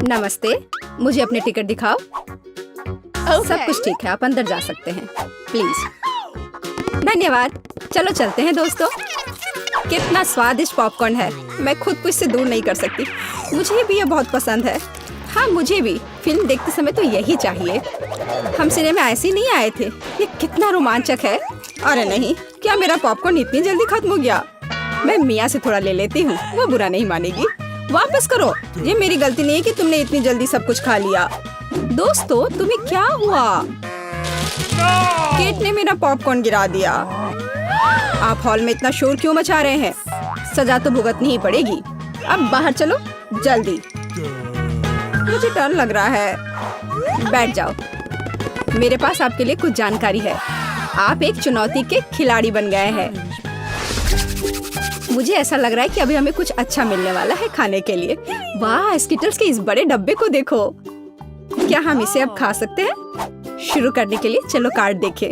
नमस्ते, मुझे अपने टिकट दिखाओ। सब कुछ ठीक है, आप अंदर जा सकते हैं प्लीज। धन्यवाद। चलो चलते हैं दोस्तों। कितना स्वादिष्ट पॉपकॉर्न है, मैं खुद को इससे दूर नहीं कर सकती। मुझे भी ये बहुत पसंद है। हाँ मुझे भी। फिल्म देखते समय तो यही चाहिए। हम सिनेमा ऐसे ही नहीं आए थे। ये कितना रोमांचक है। अरे नहीं, क्या मेरा पॉपकॉर्न इतनी जल्दी खत्म हो गया? मैं मिया से थोड़ा ले लेती हूँ, वो बुरा नहीं मानेगी। वापस करो, ये मेरी गलती नहीं है कि तुमने इतनी जल्दी सब कुछ खा लिया। दोस्तों तुम्हें क्या हुआ? केट ने मेरा पॉपकॉर्न गिरा दिया। आप हॉल में इतना शोर क्यों मचा रहे हैं? सजा तो भुगतनी ही पड़ेगी। अब बाहर चलो जल्दी। मुझे डर लग रहा है। बैठ जाओ, मेरे पास आपके लिए कुछ जानकारी है। आप एक चुनौती के खिलाड़ी बन गए हैं। मुझे ऐसा लग रहा है कि अभी हमें कुछ अच्छा मिलने वाला है खाने के लिए। वाह, स्किटल्स के इस बड़े डब्बे को देखो। क्या हम इसे अब खा सकते हैं? शुरू करने के लिए चलो कार्ड देखें।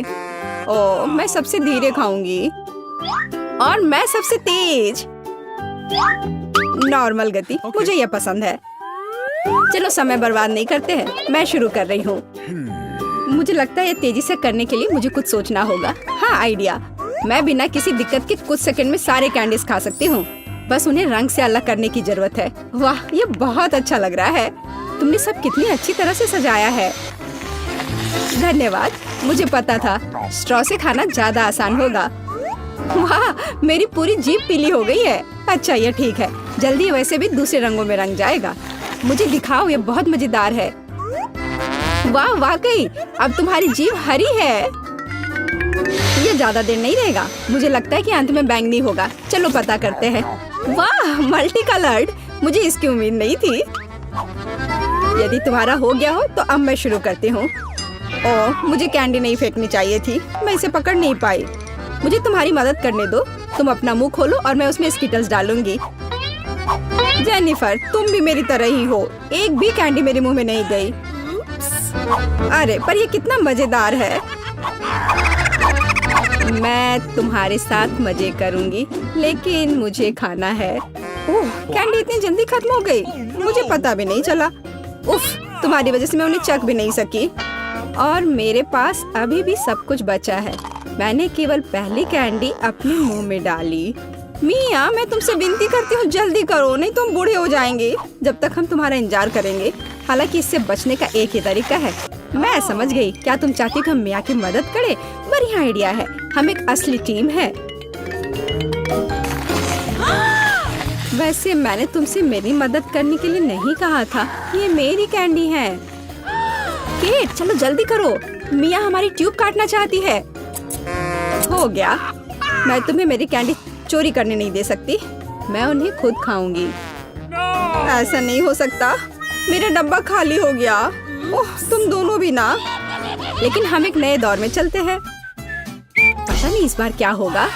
ओह, मैं सबसे धीरे खाऊंगी और मैं सबसे तेज। नॉर्मल गति, मुझे यह पसंद है। चलो समय बर्बाद नहीं करते हैं, मैं शुरू कर रही हूँ। मुझे लगता है ये तेजी से करने के लिए मुझे कुछ सोचना होगा। हाँ आइडिया। मैं बिना किसी दिक्कत के कुछ सेकंड में सारे कैंडीज खा सकती हूँ। बस उन्हें रंग से अलग करने की जरूरत है। वाह, ये बहुत अच्छा लग रहा है। तुमने सब कितनी अच्छी तरह से सजाया है। धन्यवाद, मुझे पता था स्ट्रॉ से खाना ज्यादा आसान होगा। वाह, मेरी पूरी जीभ पीली हो गई है। अच्छा ये ठीक है, जल्दी वैसे भी दूसरे रंगों में रंग जाएगा। मुझे दिखाओ, ये बहुत मजेदार है। वाह वाकई, अब तुम्हारी जीभ हरी है। ये ज्यादा देर नहीं रहेगा। मुझे लगता है कि अंत में बैंगनी होगा। चलो पता करते हैं। वाह, मल्टी कलर्ड, मुझे इसकी उम्मीद नहीं थी। यदि तुम्हारा हो गया हो तो अब मैं शुरू करती हूँ। ओह, मुझे कैंडी नहीं फेंकनी चाहिए थी, मैं इसे पकड़ नहीं पाई। मुझे तुम्हारी मदद करने दो। तुम अपना मुंह खोलो और मैं उसमें स्किटल्स डालूंगी। जेनिफर, तुम भी मेरी तरह ही हो। एक भी कैंडी मेरे मुंह में नहीं गई। अरे पर ये कितना मजेदार है। मैं तुम्हारे साथ मजे करूंगी, लेकिन मुझे खाना है। ओह, कैंडी इतनी जल्दी खत्म हो गई, मुझे पता भी नहीं चला। उफ, तुम्हारी वजह से मैं उन्हें चख भी नहीं सकी। और मेरे पास अभी भी सब कुछ बचा है। मैंने केवल पहली कैंडी अपने मुंह में डाली। मिया, मैं तुमसे विनती करती हूँ जल्दी करो, नहीं तो हम बूढ़े हो जाएंगे जब तक हम तुम्हारा इंतजार करेंगे। हालांकि इससे बचने का एक ही तरीका है। मैं समझ गई। क्या तुम चाहती हो कि हम मिया की मदद करें? बढ़िया आइडिया है। हम एक असली टीम है। वैसे मैंने तुमसे मेरी मदद करने के लिए नहीं कहा था। ये मेरी कैंडी है। केट, चलो जल्दी करो, मिया हमारी ट्यूब काटना चाहती है। हो गया। मैं तुम्हें मेरी कैंडी चोरी करने नहीं दे सकती। मैं उन्हें खुद खाऊंगी। ऐसा नहीं हो सकता, मेरा डब्बा खाली हो गया। ओह, तुम दोनों भी ना। लेकिन हम एक नए दौर में चलते हैं। पता नहीं इस बार क्या होगा।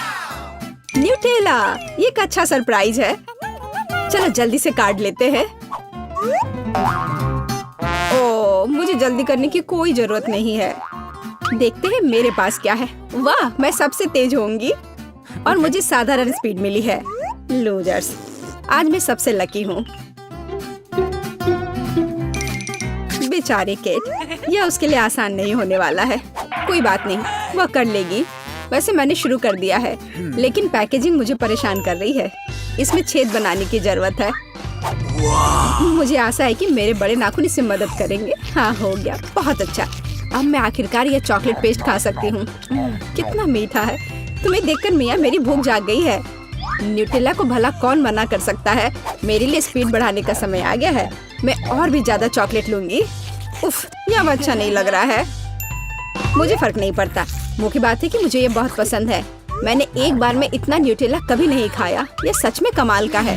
न्यूटेला, ये एक अच्छा सरप्राइज है। चलो जल्दी से कार्ड लेते हैं। ओह, मुझे जल्दी करने की कोई जरूरत नहीं है। देखते हैं मेरे पास क्या है। वाह, मैं सबसे तेज होंगी और मुझे साधारण स्पीड मिली है। लूजर्स, आज मैं सबसे लकी हूँ। बेचारी केट, यह उसके लिए आसान नहीं होने वाला है। कोई बात नहीं, वह कर लेगी। वैसे मैंने शुरू कर दिया है, लेकिन पैकेजिंग मुझे परेशान कर रही है। इसमें छेद बनाने की जरूरत है। मुझे आशा है कि मेरे बड़े नाखून इससे मदद करेंगे। हाँ, हो गया, बहुत अच्छा। अब मैं आखिरकार यह चॉकलेट पेस्ट खा सकती हूँ। कितना मीठा है। तुम्हें देखकर मिया मेरी भूख जाग गई है। न्यूटेला को भला कौन मना कर सकता है। मेरे लिए स्पीड बढ़ाने का समय आ गया है। मैं और भी ज्यादा चॉकलेट लूंगी। उफ, यह अब अच्छा नहीं लग रहा है। मुझे फर्क नहीं पड़ता। मुख्य बात है कि मुझे ये बहुत पसंद है। मैंने एक बार में इतना न्यूटेला कभी नहीं खाया। ये सच में कमाल का है।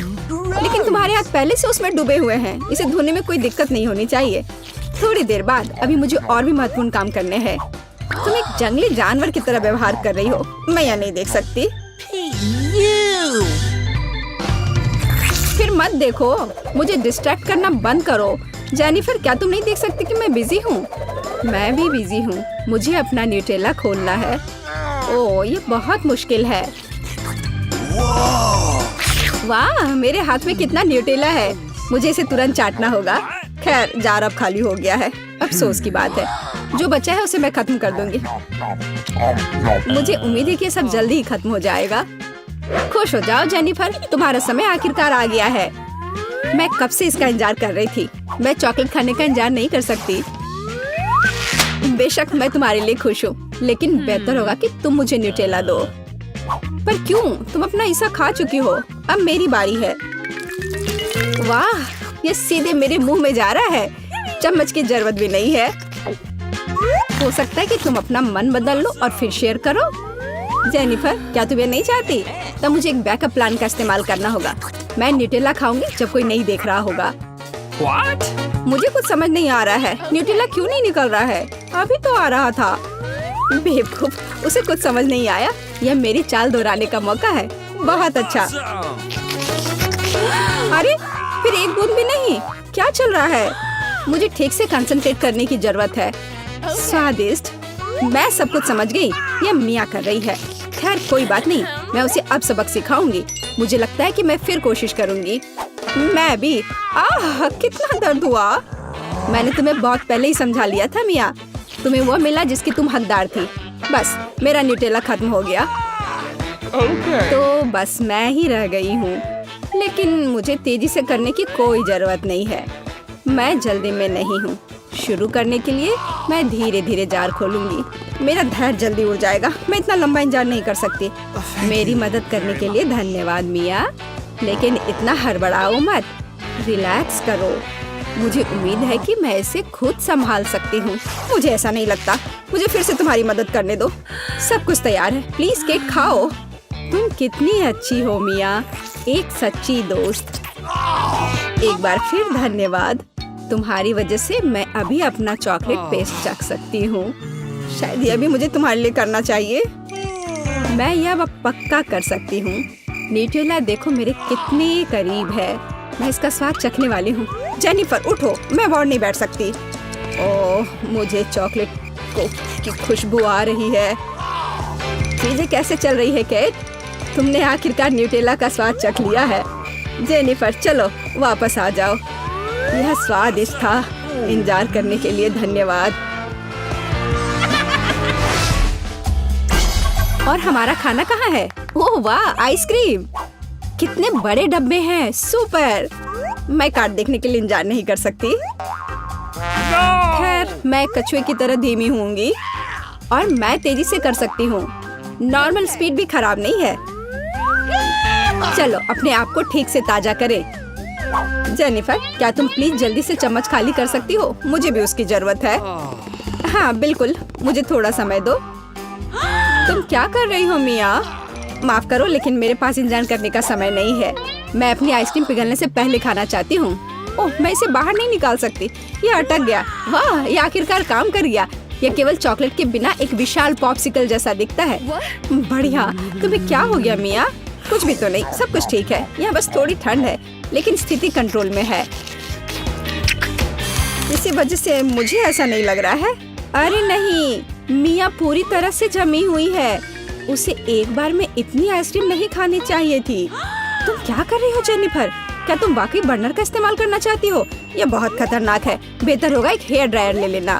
लेकिन तुम्हारे हाथ पहले से उसमें डूबे हुए हैं। इसे धोने में कोई दिक्कत नहीं होनी चाहिए। थोड़ी देर बाद अभी मुझे और भी महत्वपूर्ण काम करने हैं। तुम एक जंगली जानवर की तरह व्यवहार कर रही हो। मैं यह नहीं देख सकती। फिर मत देखो, मुझे डिस्ट्रैक्ट करना बंद करो। जेनिफर, क्या तुम नहीं देख सकती कि मैं बिजी हूँ? मैं भी बिजी हूँ। मुझे अपना न्यूटेला खोलना है। ओह, ये बहुत मुश्किल है। वाह, मेरे हाथ में कितना न्यूटेला है। मुझे इसे तुरंत चाटना होगा। खैर जार अब खाली हो गया है। अफसोस की बात है, जो बचा है उसे मैं खत्म कर दूंगी। मुझे उम्मीद है कि ये सब जल्दी ही खत्म हो जाएगा। खुश हो जाओ जेनिफर, तुम्हारा समय आखिरकार आ गया है। मैं कब से इसका इंतजार कर रही थी। मैं चॉकलेट खाने का इंतजार नहीं कर सकती। बेशक मैं तुम्हारे लिए खुश हूँ, लेकिन बेहतर होगा कि तुम मुझे न्यूटेला दो। पर क्यों? तुम अपना हिस्सा खा चुकी हो, अब मेरी बारी है। वाह, ये सीधे मेरे मुंह में जा रहा है। चम्मच की जरूरत भी नहीं है। हो सकता है कि तुम अपना मन बदल लो और फिर शेयर करो। जेनिफर, क्या तुम ये नहीं चाहती? तब मुझे एक बैकअप प्लान का इस्तेमाल करना होगा। मैं न्यूटेला खाऊंगी जब कोई नहीं देख रहा होगा। What? मुझे कुछ समझ नहीं आ रहा है। न्यूटेला क्यों नहीं निकल रहा है? अभी तो आ रहा था। बेवकूफ, उसे कुछ समझ नहीं आया। यह मेरी चाल दोहराने का मौका है। बहुत अच्छा। अरे फिर एक बूंद भी नहीं। क्या चल रहा है? मुझे ठीक से कंसंट्रेट करने की जरूरत है। स्वादिष्ट। मैं सब कुछ समझ गई। यह मिया कर रही है। खैर कोई बात नहीं, मैं उसे अब सबक सिखाऊंगी। मुझे लगता है कि मैं फिर कोशिश करूंगी। मैं भी। आह, कितना दर्द हुआ। मैंने तुम्हें बहुत पहले ही समझा लिया था मिया। तुम्हें वो मिला जिसकी तुम हकदार थी। बस मेरा न्यूटेला खत्म हो गया। तो बस मैं ही रह गई हूँ। लेकिन मुझे तेजी से करने की कोई जरूरत नहीं है। मैं जल्दी में नहीं हूँ। शुरू करने के लिए मैं धीरे धीरे जार खोलूंगी। मेरा धैर्य जल्दी उड़ जाएगा। मैं इतना लंबा इंतजार नहीं कर सकती। मेरी मदद करने के लिए धन्यवाद मिया, लेकिन इतना हड़बड़ाओ मत। रिलैक्स करो। मुझे उम्मीद है कि मैं इसे खुद संभाल सकती हूँ। मुझे ऐसा नहीं लगता। मुझे फिर से तुम्हारी मदद करने दो। सब कुछ तैयार है। प्लीज केक खाओ। तुम कितनी अच्छी हो मिया, एक सच्ची दोस्त। एक बार फिर धन्यवाद। तुम्हारी वजह से मैं अभी अपना चॉकलेट पेस्ट चख सकती हूँ। शायद यह भी मुझे तुम्हारे लिए करना चाहिए। मैं यह पक्का कर सकती हूँ। न्यूटेला देखो मेरे कितने करीब है। मैं इसका स्वाद चखने वाली हूँ। जेनिफर उठो, मैं और नहीं बैठ सकती। ओह, मुझे चॉकलेट की खुशबू आ रही है। चीजें कैसे चल रही है केट? तुमने आखिरकार न्यूटेला का स्वाद चख लिया है। जेनिफर चलो वापस आ जाओ। यह स्वादिष्ट था। इंतजार करने के लिए धन्यवाद। और हमारा खाना कहाँ है? ओह वाह, आइसक्रीम। कितने बड़े डब्बे हैं। सुपर। मैं कार्ड देखने के लिए इंतजार नहीं कर सकती। खैर मैं कछुए की तरह धीमी होंगी और मैं तेजी से कर सकती हूँ। नॉर्मल स्पीड भी खराब नहीं है। चलो अपने आप को ठीक से ताजा करें। जेनिफर, क्या तुम प्लीज जल्दी से चम्मच खाली कर सकती हो? मुझे भी उसकी जरूरत है। हाँ बिल्कुल, मुझे थोड़ा समय दो। तुम क्या कर रही हो मिया? माफ करो, लेकिन मेरे पास इंतजार करने का समय नहीं है। मैं अपनी आइसक्रीम पिघलने से पहले खाना चाहती हूँ। ओह, मैं इसे बाहर नहीं निकाल सकती। ये अटक गया। वाह, ये आखिरकार काम कर गया। यह केवल चॉकलेट के बिना एक विशाल पॉप्सिकल जैसा दिखता है। बढ़िया। तुम्हें क्या हो गया मिया? कुछ भी तो नहीं, सब कुछ ठीक है। यहाँ बस थोड़ी ठंड है, लेकिन स्थिति कंट्रोल में है। इसी वजह से मुझे ऐसा नहीं लग रहा है। अरे नहीं, मिया पूरी तरह से जमी हुई है। उसे एक बार में इतनी आइसक्रीम नहीं खानी चाहिए थी। तुम क्या कर रही हो जेनिफर? क्या तुम वाकई बर्नर का इस्तेमाल करना चाहती हो? यह बहुत खतरनाक है। बेहतर होगा एक हेयर ड्रायर ले लेना।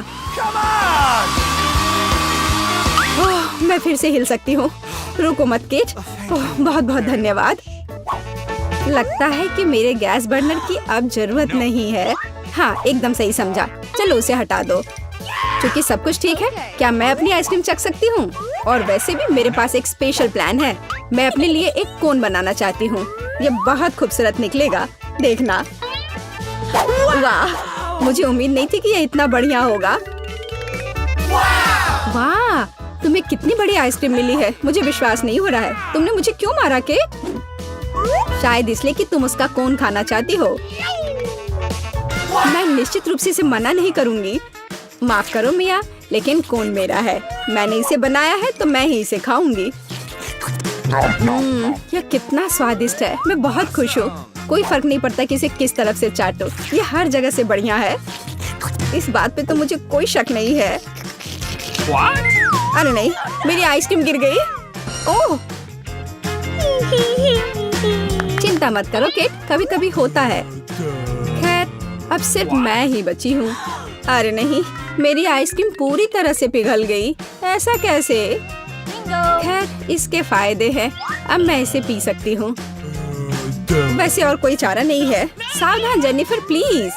ओह, मैं फिर से हिल सकती हूँ। रुको मत केट। ओह, बहुत बहुत धन्यवाद। लगता है कि मेरे गैस बर्नर की अब जरूरत नहीं है। हाँ, एकदम सही समझा। चलो उसे हटा दो। क्योंकि सब कुछ ठीक है, क्या मैं अपनी आइसक्रीम चख सकती हूँ? और वैसे भी मेरे पास एक स्पेशल प्लान है। मैं अपने लिए एक कोन बनाना चाहती हूँ। ये बहुत खूबसूरत निकलेगा, देखना। वाह, मुझे उम्मीद नहीं थी कि ये इतना बढ़िया होगा। वाह, तुम्हें कितनी बड़ी आइसक्रीम मिली है। मुझे विश्वास नहीं हो रहा है। तुमने मुझे क्यों मारा केट? शायद इसलिए कि तुम उसका कोन खाना चाहती हो। मैं निश्चित रूप से इसे मना नहीं करूंगी। माफ करो मिया, लेकिन कोन मेरा है। मैंने इसे बनाया है तो मैं ही इसे खाऊंगी। यह कितना स्वादिष्ट है। मैं बहुत खुश हूँ। कोई फर्क नहीं पड़ता कि इसे किस तरफ से चाटो। ये हर जगह से बढ़िया है। इस बात पे तो मुझे कोई शक नहीं है। अरे नहीं, मेरी आइसक्रीम गिर गई। ओह, चिंता मत करो केट, कभी कभी होता है। अब सिर्फ मैं ही बची हूँ। अरे नहीं, मेरी आइसक्रीम पूरी तरह से पिघल गई। ऐसा कैसे? खैर, इसके फायदे हैं। अब मैं इसे पी सकती हूँ। वैसे और कोई चारा नहीं है। सावधान जेनिफर, प्लीज।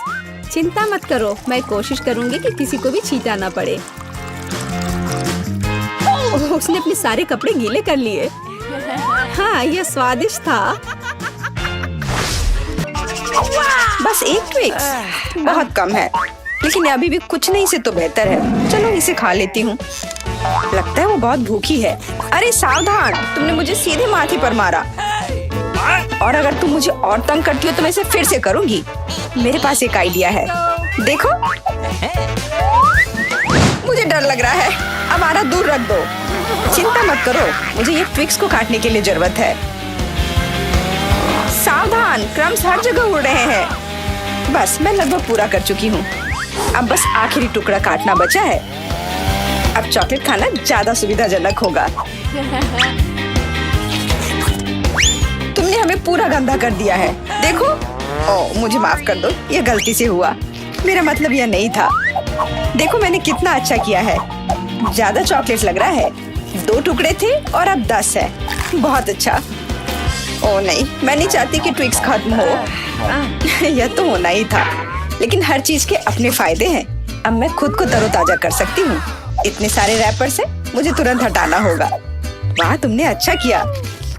चिंता मत करो, मैं कोशिश करूंगी कि किसी को भी छींटा ना पड़े। ओह, उसने अपने सारे कपड़े गीले कर लिए। हाँ, यह स्वादिष्ट था। बस एक ट्विक्स बहुत कम है, लेकिन अभी भी कुछ नहीं से तो बेहतर है। चलो इसे खा लेती हूँ। लगता है वो बहुत भूखी है। अरे सावधान, तुमने मुझे सीधे माथे पर मारा। और अगर तुम मुझे और तंग करती हो तो मैं इसे फिर से करूंगी। मेरे पास एक आइडिया है, देखो। मुझे डर लग रहा है, अब आरा दूर रख दो। चिंता मत करो, मुझे ये ट्विक्स को काटने के लिए जरूरत है। सावधान, क्रम्स हर जगह उड़ रहे हैं। बस मैं लगभग पूरा कर चुकी हूँ। अब बस आखिरी टुकड़ा काटना बचा है। अब चॉकलेट खाना ज्यादा सुविधाजनक होगा। तुमने हमें पूरा गंदा कर दिया है, देखो। ओह, मुझे माफ कर दो, ये गलती से हुआ। मेरा मतलब यह नहीं था। देखो मैंने कितना अच्छा किया है। ज्यादा चॉकलेट लग रहा है। 2 टुकड़े थे और अब 10 है। बहुत अच्छा। ओह नहीं, मैं नहीं चाहती कि ट्विक्स खत्म हो। यह तो होना ही था, लेकिन हर चीज के अपने फायदे हैं। अब मैं खुद को तरोताजा कर सकती हूँ। इतने सारे रैपर से मुझे तुरंत हटाना होगा। वाह, तुमने अच्छा किया,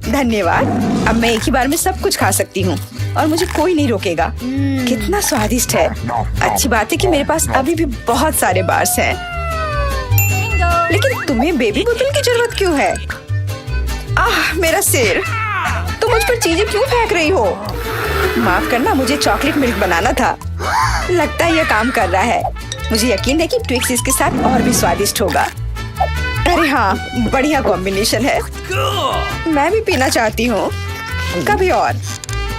धन्यवाद। अब मैं एक ही बार में सब कुछ खा सकती हूँ और मुझे कोई नहीं रोकेगा। कितना स्वादिष्ट है। अच्छी बात है कि मेरे पास अभी भी बहुत सारे बार्स हैं। लेकिन तुम्हें बेबी बोतल की जरूरत क्यों है? आह, मेरा सिर। तुम मुझ पर चीजें क्यों फेंक रही हो? माफ करना, मुझे चॉकलेट मिल्क बनाना था। लगता है यह काम कर रहा है। मुझे यकीन है कि ट्विक्स इसके साथ और भी स्वादिष्ट होगा। अरे हाँ, बढ़िया कॉम्बिनेशन है। मैं भी पीना चाहती हूँ, कभी और।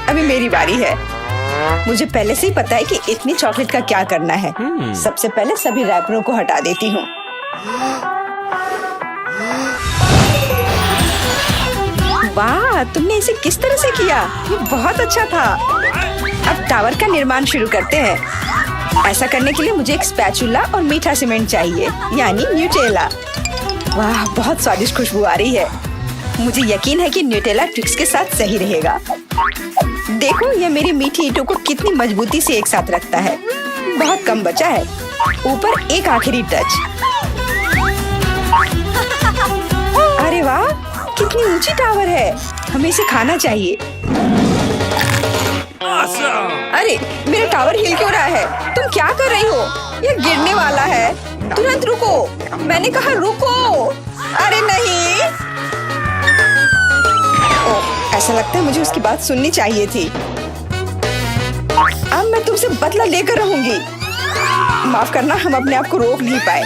अभी मेरी बारी है। मुझे पहले से ही पता है कि इतनी चॉकलेट का क्या करना है। सबसे पहले सभी रैपरों को हटा देती हूँ। वाह, तुमने इसे किस तरह से किया? ये बहुत अच्छा था। अब टावर का निर्माण शुरू करते हैं। ऐसा करने के लिए मुझे एक स्पैचुला और मीठा सीमेंट चाहिए, यानी न्यूटेला। वाह, बहुत स्वादिष्ट खुशबू आ रही है। मुझे यकीन है कि न्यूटेला ट्विक्स के साथ सही रहेगा। देखो, यह मेरी मीठी ईंटों को कितनी मजबूती से एक साथ रखता है। बहुत कम बचा है। ऊपर एक आखिरी टच। अरे वाह, कितनी ऊंची टावर है। हमें इसे खाना चाहिए। अरे, मेरा टावर हिल क्यों रहा है? तुम क्या कर रही हो? यह गिरने वाला है। तुरंत रुको, मैंने कहा रुको। अरे नहीं। ओह, ऐसा लगता है मुझे उसकी बात सुननी चाहिए थी। अब मैं तुमसे बदला लेकर रहूंगी। माफ करना, हम अपने आप को रोक नहीं पाए।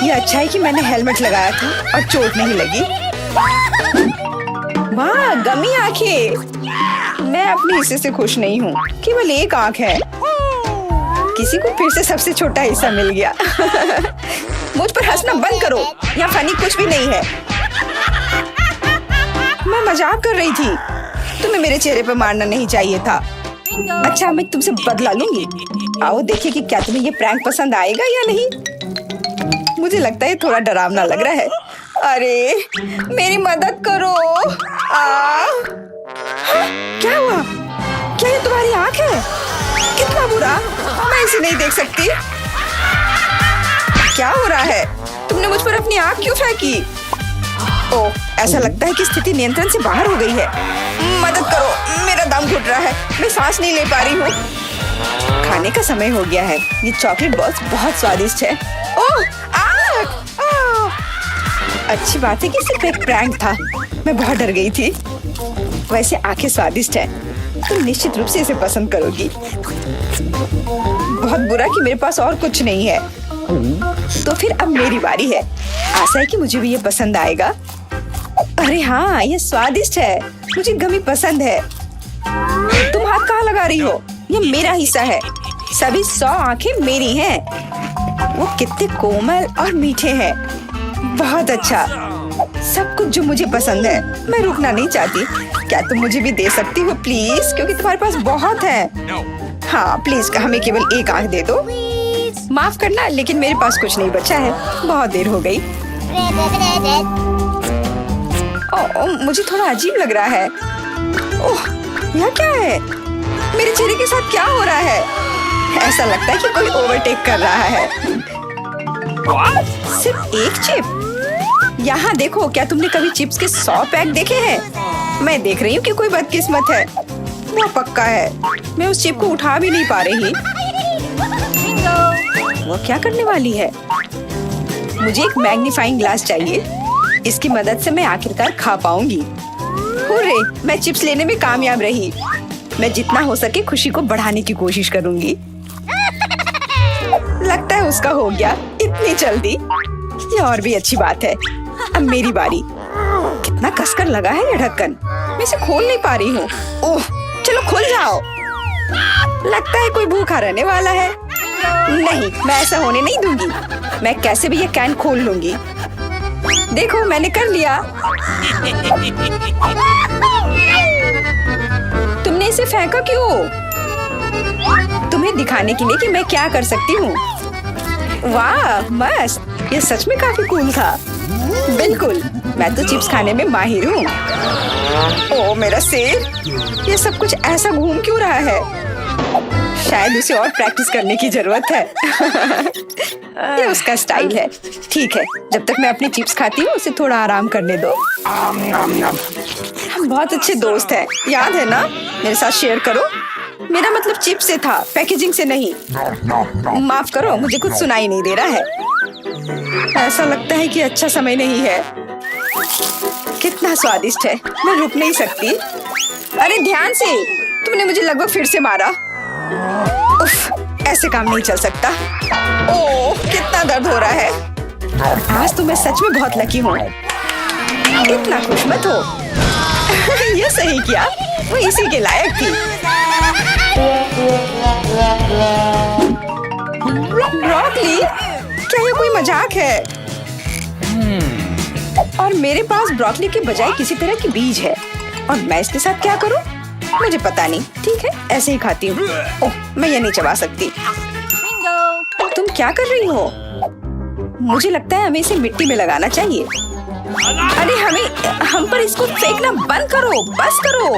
यह अच्छा है कि मैंने हेलमेट लगाया था और चोट नहीं लगी। वाह, गमी आंखें। मैं अपने हिस्से से खुश नहीं हूँ। केवल एक आंख है। किसी को फिर से सबसे छोटा हिस्सा मिल गया। मुझ पर हंसना बंद करो। यहाँ फनी कुछ भी नहीं है। मैं मजाक कर रही थी। तुम्हें मेरे चेहरे पर मारना नहीं चाहिए था। अच्छा, मैं तुमसे बदला लूंगी। आओ देखें कि क्या तुम्हें ये प्रैंक पसंद आएगा या नहीं। मुझे लगता है थोड़ा डरावना लग रहा है। अरे, मेरी मदद करो। क्या हुआ? क्या ये तुम्हारी आँख है? कितना बुरा। मैं इसे नहीं देख सकती। क्या हो रहा है? तुमने मुझ पर अपनी आँख क्यों फेंकी? ओह, ऐसा लगता है कि स्थिति नियंत्रण से बाहर हो गई है। मदद करो, मेरा दम घुट रहा है। मैं सांस नहीं ले पा रही हूँ। खाने का समय हो गया है। ये चॉकलेट बॉल्स बहुत स्वादिष्ट है। ओह, अच्छी बात है कि सिर्फ एक प्रैंक था। मैं बहुत डर गई थी। वैसे आंखें स्वादिष्ट है। तुम निश्चित रूप से इसे पसंद करोगी। बहुत बुरा कि मेरे पास और कुछ नहीं है। तो फिर अब मेरी बारी है। आशा है कि मुझे भी ये पसंद आएगा। अरे हाँ, ये स्वादिष्ट है। मुझे गमी पसंद है। तुम हाथ कहाँ लगा रही हो? ये मेरा हिस्सा है। सभी 100 आंखें मेरी हैं। वो कितने कोमल और मीठे हैं। बहुत अच्छा, सब कुछ जो मुझे पसंद है। मैं रुकना नहीं चाहती। क्या तुम मुझे भी दे सकती हो प्लीज? क्योंकि तुम्हारे पास बहुत है। हाँ प्लीज हमें केवल एक आंख दे दो। माफ करना लेकिन मेरे पास कुछ नहीं बचा है, बहुत देर हो गई। मुझे थोड़ा अजीब लग रहा है। ओह, यह क्या है? मेरे चेहरे के साथ क्या हो रहा है? ऐसा लगता है कि कोई ओवरटेक कर रहा है। सिर्फ एक चिप? यहाँ देखो, क्या तुमने कभी चिप्स के 100 पैक देखे हैं? मैं देख रही हूँ कि कोई बदकिस्मत है। वो पक्का है, मैं उस चिप को उठा भी नहीं पा रही। वो क्या करने वाली है? मुझे एक मैग्नीफाइंग ग्लास चाहिए, इसकी मदद से मैं आखिरकार खा पाऊंगी। हुर्रे, मैं चिप्स लेने में कामयाब रही। मैं जितना हो सके खुशी को बढ़ाने की कोशिश करूंगी। लगता है उसका हो गया इतनी जल्दी। ये और भी अच्छी बात है। अब मेरी बारी। कितना कसकर लगा है ये ढक्कन, मैं इसे खोल नहीं पा रही हूँ। ओह, चलो खुल जाओ। लगता है कोई भूखा रहने वाला है। नहीं, मैं ऐसा होने नहीं दूंगी। मैं कैसे भी ये कैन खोल लूंगी। देखो, मैंने कर लिया। तुमने इसे फेंका क्यों? तुम्हें दिखाने के लिए कि मैं क्या कर सकती हूँ। वाह मस्त, ये सच में काफी कूल था। बिल्कुल, मैं तो चिप्स खाने में माहिर हूँ। ओह मेरा सिर, ये सब कुछ ऐसा घूम क्यों रहा है? शायद उसे और प्रैक्टिस करने की जरूरत है। ये उसका स्टाइल है। ठीक है, जब तक मैं अपनी चिप्स खाती हूँ उसे थोड़ा आराम करने दो। हम बहुत अच्छे दोस्त हैं, याद है ना? मेरे साथ शेयर करो। मेरा मतलब चिप्स से था, पैकेजिंग से नहीं। माफ करो, मुझे कुछ सुनाई नहीं दे रहा है। ऐसा लगता है कि अच्छा समय नहीं है। कितना स्वादिष्ट है, मैं रुक नहीं सकती। अरे ध्यान से, तुमने मुझे लगभग फिर से मारा। उफ, ऐसे काम नहीं चल सकता। ओह, कितना दर्द हो रहा है। आज तो मैं सच में बहुत लकी हूँ। इतना खुश मत हो। ये सही किया, वो इसी के लायक थी। ब्रोकली, क्या ये कोई मजाक है? और मेरे पास ब्रोकली के बजाय किसी तरह की बीज है, और मैं इसके साथ क्या करूं? मुझे पता नहीं। ठीक है, ऐसे ही खाती हूँ। ओह, मैं ये नहीं चबा सकती। तुम क्या कर रही हो? मुझे लगता है हमें इसे मिट्टी में लगाना चाहिए। अरे हम पर इसको फेंकना बंद करो, बस करो।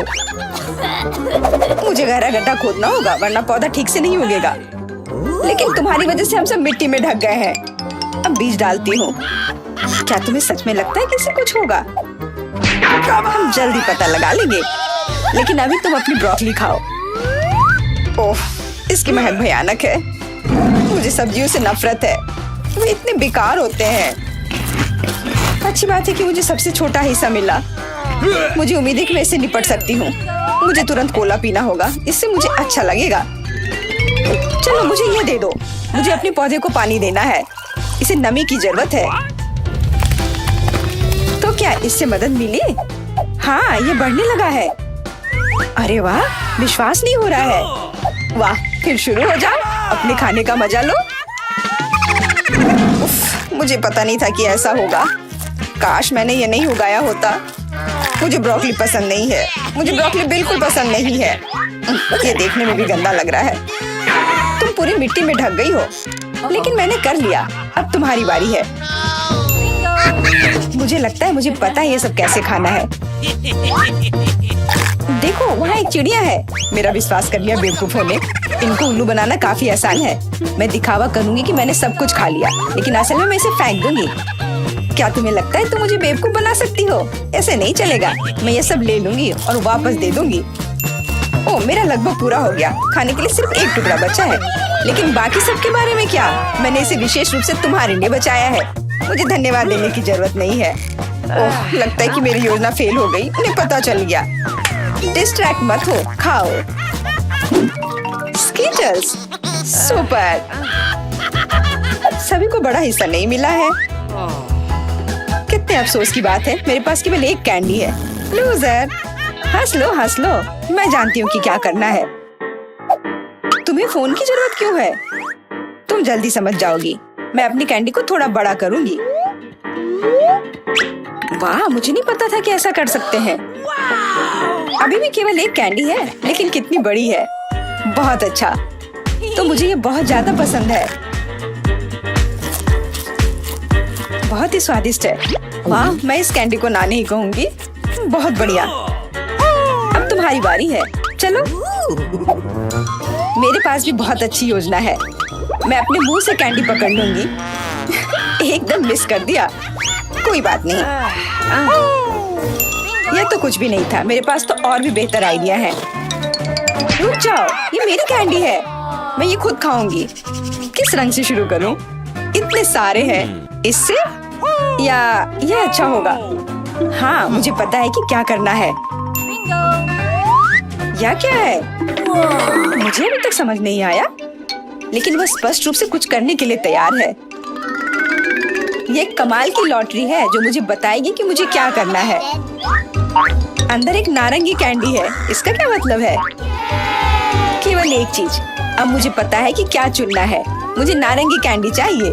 मुझे गहरा गड्ढा खोदना होगा, वरना पौधा ठीक से नहीं उगेगा। लेकिन तुम्हारी वजह से हम सब मिट्टी में ढक गए हैं। अब बीज डालती हूँ। क्या तुम्हें सच में लगता है कि इससे कुछ होगा? हम जल्दी पता लगा लेंगे। लेकिन अभी तुम अपनी ब्रोकली खाओ। ओह, इसकी महक भयानक है। मुझे सब्जियों से नफरत है, वे इतने बेकार होते हैं। अच्छी बात है कि मुझे सबसे छोटा हिस्सा मिला। मुझे उम्मीद है कि मैं इससे निपट सकती हूँ। मुझे तुरंत कोला पीना होगा, इससे मुझे अच्छा लगेगा। चलो मुझे ये दे दो। मुझे अपने पौधे को पानी देना है, इसे नमी की जरूरत है। तो क्या इससे मदद मिली? हाँ, ये बढ़ने लगा है। अरे वाह, विश्वास नहीं हो रहा है। वाह, फिर शुरू हो जाओ, अपने खाने का मजा लो। उफ, मुझे पता नहीं था कि ऐसा होगा। काश मैंने ये नहीं उगाया होता। मुझे ब्रोकली पसंद नहीं है। मुझे ब्रोकली बिल्कुल पसंद नहीं है। ये देखने में भी गंदा लग रहा है। तुम पूरी मिट्टी में ढक गई हो, लेकिन मैंने कर लिया। अब तुम्हारी बारी है। मुझे लगता है मुझे पता है ये सब कैसे खाना है। देखो, वहाँ एक चिड़िया है। मेरा विश्वास कर लिया बेवकूफ होने। इनको उल्लू बनाना काफी आसान है। मैं दिखावा करूंगी कि मैंने सब कुछ खा लिया, लेकिन असल में मैं इसे फेंक दूंगी। क्या तुम्हें लगता है तुम मुझे बेवकूफ बना सकती हो? ऐसे नहीं चलेगा। मैं ये सब ले लूंगी और वापस दे दूंगी। ओह, मेरा लगभग पूरा हो गया। खाने के लिए सिर्फ एक टुकड़ा बचा है। लेकिन बाकी सब के बारे में क्या? मैंने इसे विशेष रूप से तुम्हारे लिए बचाया है। मुझे धन्यवाद देने की जरूरत नहीं है। ओह, लगता है कि मेरी योजना फेल हो गई। उन्हें पता चल गया। डिस्ट्रैक्ट मत हो, खाओ। Skittles, super. सभी को बड़ा हिस्सा नहीं मिला है। कितने अफसोस की बात है, मेरे पास केवल एक कैंडी है। लूजर, हंस लो हंस लो। मैं जानती हूँ कि क्या करना है। तुम्हें फोन की जरूरत क्यों है? तुम जल्दी समझ जाओगी। मैं अपनी कैंडी को थोड़ा बड़ा करूंगी। वाह, मुझे नहीं पता था कि ऐसा कर सकते हैं। अभी भी केवल एक कैंडी है, लेकिन कितनी बड़ी है। बहुत अच्छा, तो मुझे ये बहुत ज्यादा पसंद है। बहुत ही स्वादिष्ट है। वाह, मैं इस कैंडी को ना नहीं कहूंगी। बहुत बढ़िया। अब तुम्हारी बारी है, चलो। मेरे पास भी बहुत अच्छी योजना है। मैं अपने मुंह से कैंडी पकड़ लूंगी। एकदम मिस कर दिया, कोई बात नहीं। यह तो कुछ भी नहीं था, मेरे पास तो और भी बेहतर आइडिया है। रुक जाओ, ये मेरी कैंडी है, मैं ये खुद खाऊंगी। किस रंग से शुरू करूं? इतने सारे हैं। इससे या ये अच्छा होगा? हाँ, मुझे पता है कि क्या करना है। या क्या है? मुझे अभी तक समझ नहीं आया, लेकिन वह स्पष्ट रूप से कुछ करने के लिए तैयार है। ये एक कमाल की लॉटरी है जो मुझे बताएगी कि मुझे क्या करना है। अंदर एक नारंगी कैंडी है, इसका क्या मतलब है? केवल एक चीज, अब मुझे पता है कि क्या चुनना है। मुझे नारंगी कैंडी चाहिए।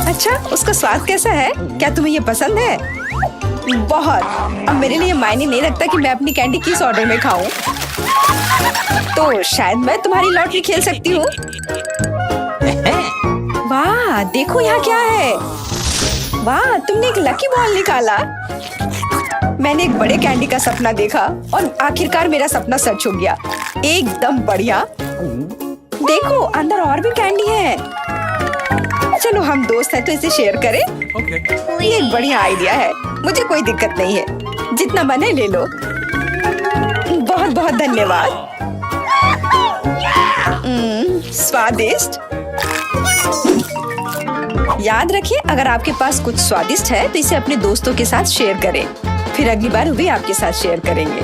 अच्छा, उसका स्वाद कैसा है? क्या तुम्हें ये पसंद है? बहुत। अब मेरे लिए मायने नहीं रखता कि मैं अपनी कैंडी किस ऑर्डर में खाऊं। तो शायद मैं तुम्हारी लॉटरी खेल सकती हूँ। वाह, देखो यहाँ क्या है। वाह, तुमने एक लकी बॉल निकाला। मैंने एक बड़े कैंडी का सपना देखा और आखिरकार मेरा सपना सच हो गया। एकदम बढ़िया। देखो, अंदर और भी कैंडी है। चलो, हम दोस्त हैं तो इसे शेयर करें। ये एक बढ़िया आइडिया है, मुझे कोई दिक्कत नहीं है। जितना मन है ले लो। बहुत बहुत धन्यवाद। स्वादिष्ट। याद रखिए, अगर आपके पास कुछ स्वादिष्ट है तो इसे अपने दोस्तों के साथ शेयर करें। फिर अगली बार वे आपके साथ शेयर करेंगे।